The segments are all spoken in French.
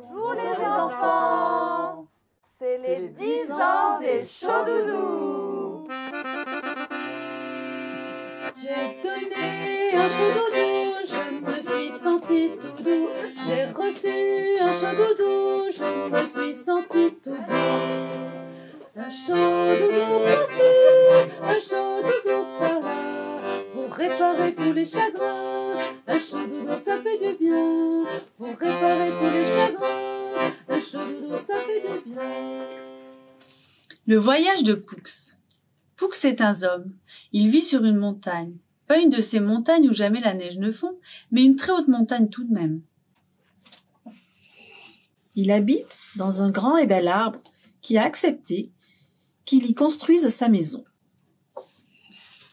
Bonjour les enfants, c'est les 10 ans des Chaudoudous. J'ai donné un chaudoudou, je me suis senti tout doux. J'ai reçu un chaudoudou, je me suis senti tout doux. Un chaudoudou par-ci, un chaudoudou par-là, pour réparer tous les chagrins. Un chaudoudou ça fait du bien, pour réparer tous les chagrins. Un chaudoudou ça fait du bien. Le voyage de Pouks. Pouks est un homme. Il vit sur une montagne. Pas une de ces montagnes où jamais la neige ne fond, mais une très haute montagne tout de même. Il habite dans un grand et bel arbre qui a accepté qu'il y construise sa maison.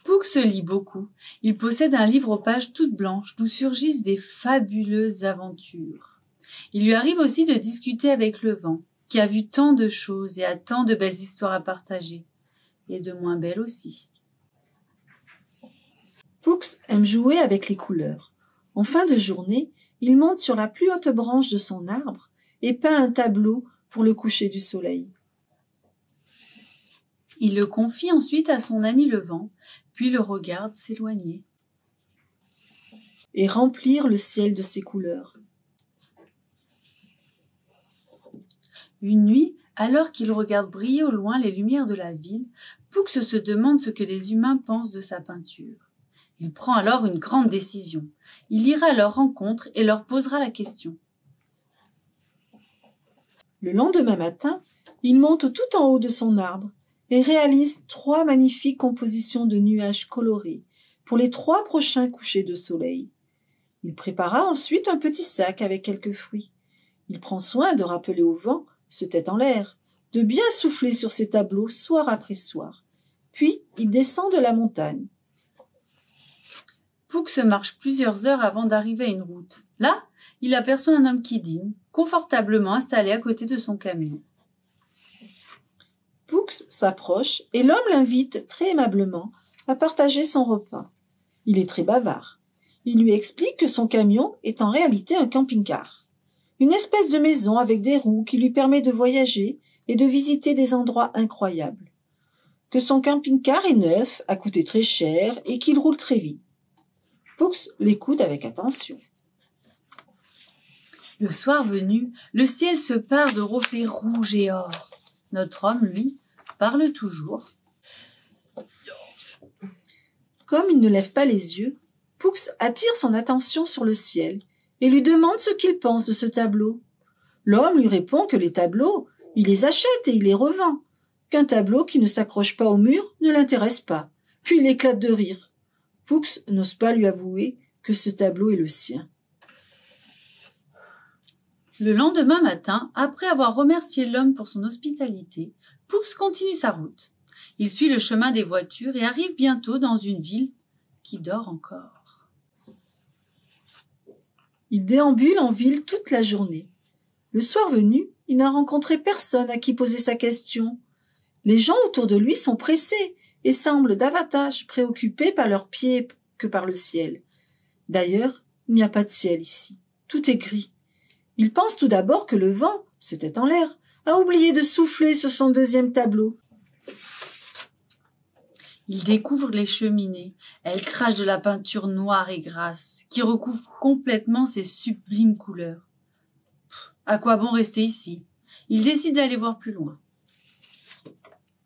Pouks lit beaucoup. Il possède un livre aux pages toutes blanches d'où surgissent des fabuleuses aventures. Il lui arrive aussi de discuter avec le vent, qui a vu tant de choses et a tant de belles histoires à partager, et de moins belles aussi. Pouks aime jouer avec les couleurs. En fin de journée, il monte sur la plus haute branche de son arbre et peint un tableau pour le coucher du soleil. Il le confie ensuite à son ami le vent, puis le regarde s'éloigner. Et remplir le ciel de ses couleurs. Une nuit, alors qu'il regarde briller au loin les lumières de la ville, Pouks se demande ce que les humains pensent de sa peinture. Il prend alors une grande décision. Il ira à leur rencontre et leur posera la question. Le lendemain matin, il monte tout en haut de son arbre et réalise 3 magnifiques compositions de nuages colorés pour les 3 prochains couchers de soleil. Il prépara ensuite un petit sac avec quelques fruits. Il prend soin de rappeler au vent, se tête en l'air, de bien souffler sur ses tableaux soir après soir. Puis il descend de la montagne. Pouks marche plusieurs heures avant d'arriver à une route. Là, il aperçoit un homme qui dîne, confortablement installé à côté de son camion. Pouks s'approche et l'homme l'invite très aimablement à partager son repas. Il est très bavard. Il lui explique que son camion est en réalité un camping-car. Une espèce de maison avec des roues qui lui permet de voyager et de visiter des endroits incroyables. Que son camping-car est neuf, a coûté très cher et qu'il roule très vite. Pouks l'écoute avec attention. Le soir venu, le ciel se pare de reflets rouges et or. Notre homme, lui, parle toujours. Comme il ne lève pas les yeux, Pouks attire son attention sur le ciel et lui demande ce qu'il pense de ce tableau. L'homme lui répond que les tableaux, il les achète et il les revend, qu'un tableau qui ne s'accroche pas au mur ne l'intéresse pas. Puis il éclate de rire. Pouks n'ose pas lui avouer que ce tableau est le sien. Le lendemain matin, après avoir remercié l'homme pour son hospitalité, Pouks continue sa route. Il suit le chemin des voitures et arrive bientôt dans une ville qui dort encore. Il déambule en ville toute la journée. Le soir venu, il n'a rencontré personne à qui poser sa question. Les gens autour de lui sont pressés et semblent davantage préoccupés par leurs pieds que par le ciel. D'ailleurs, il n'y a pas de ciel ici. Tout est gris. Il pense tout d'abord que le vent, se tête en l'air, a oublié de souffler sur son 2e tableau. Il découvre les cheminées. Elles crachent de la peinture noire et grasse, qui recouvre complètement ces sublimes couleurs. À quoi bon rester ici? Il décide d'aller voir plus loin.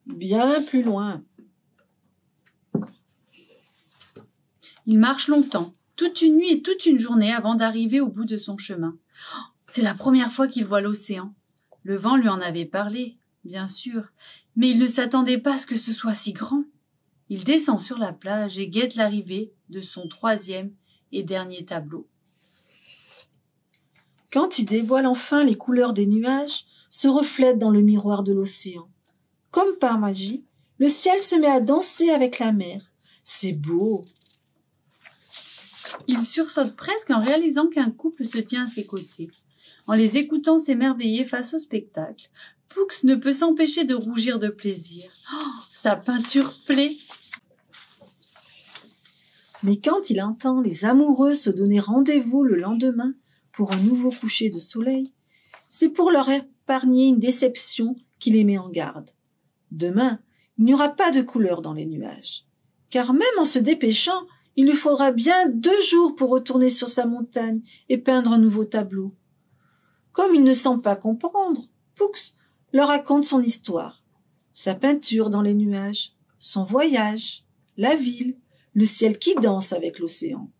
Bien plus loin. Il marche longtemps, toute une nuit et toute une journée avant d'arriver au bout de son chemin. C'est la première fois qu'il voit l'océan. Le vent lui en avait parlé, bien sûr, mais il ne s'attendait pas à ce que ce soit si grand. Il descend sur la plage et guette l'arrivée de son 3e et dernier tableau. Quand il dévoile enfin les couleurs des nuages, se reflètent dans le miroir de l'océan. Comme par magie, le ciel se met à danser avec la mer. C'est beau. Il sursaute presque en réalisant qu'un couple se tient à ses côtés. En les écoutant s'émerveiller face au spectacle, Pouks ne peut s'empêcher de rougir de plaisir. Oh, sa peinture plaît. Mais quand il entend les amoureux se donner rendez-vous le lendemain pour un nouveau coucher de soleil, C'est pour leur épargner une déception qu'il les met en garde. Demain, il n'y aura pas de couleur dans les nuages, car même en se dépêchant, il lui faudra bien 2 jours pour retourner sur sa montagne et peindre un nouveau tableau. Comme il ne semble pas comprendre, Pouks leur raconte son histoire, sa peinture dans les nuages, son voyage, la ville, le ciel qui danse avec l'océan.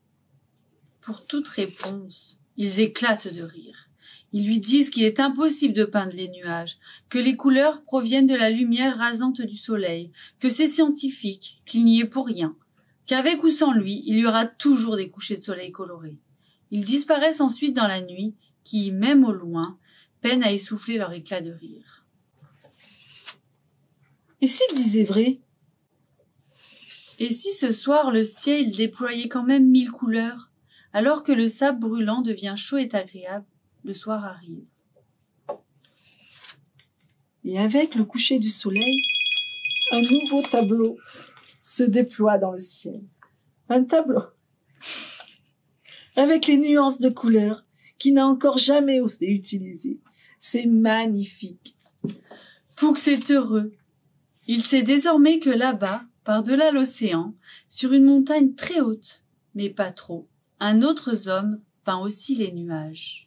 Pour toute réponse, ils éclatent de rire. Ils lui disent qu'il est impossible de peindre les nuages, que les couleurs proviennent de la lumière rasante du soleil, que c'est scientifique, qu'il n'y est pour rien, qu'avec ou sans lui, il y aura toujours des couchers de soleil colorés. Ils disparaissent ensuite dans la nuit, qui, même au loin, peine à essouffler leur éclat de rire. Et s'il disait vrai? Et si ce soir le ciel déployait quand même 1000 couleurs, alors que le sable brûlant devient chaud et agréable, le soir arrive. Et avec le coucher du soleil, un nouveau tableau se déploie dans le ciel. Un tableau avec les nuances de couleurs qu'il n'a encore jamais osé utiliser. C'est magnifique. Pouks est heureux. Il sait désormais que là-bas, par-delà l'océan, sur une montagne très haute, mais pas trop, un autre homme peint aussi les nuages.